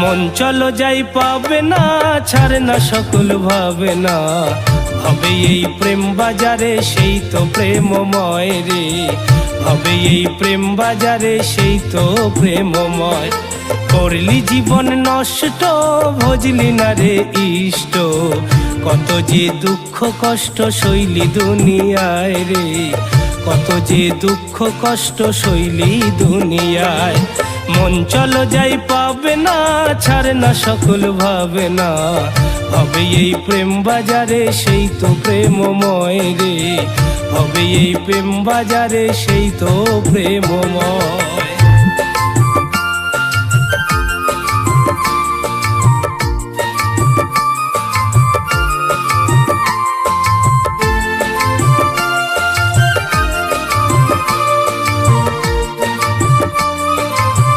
মন চলো যাই পাবে না, ছাড়ে না সকল ভাবে না, ভাবে এই প্রেম বাজারে সেই তো প্রেমময় রে, ভাবে এই প্রেম বাজারে সেই তো প্রেমময়। করলি জীবন নষ্ট, ভজলি না রে ইষ্ট, কত যে দুঃখ কষ্ট সইলি দুনিয়ায় রে, কত যে দুঃখ কষ্ট সইলি দুনিয়ায়। মন চলো যাই পাবে না, ছাড়ে না সকল ভাবে না, ভাবে এই প্রেম বাজারে সেই তো প্রেমময় রে, ভাবে এই প্রেম বাজারে সেই তো প্রেমময়।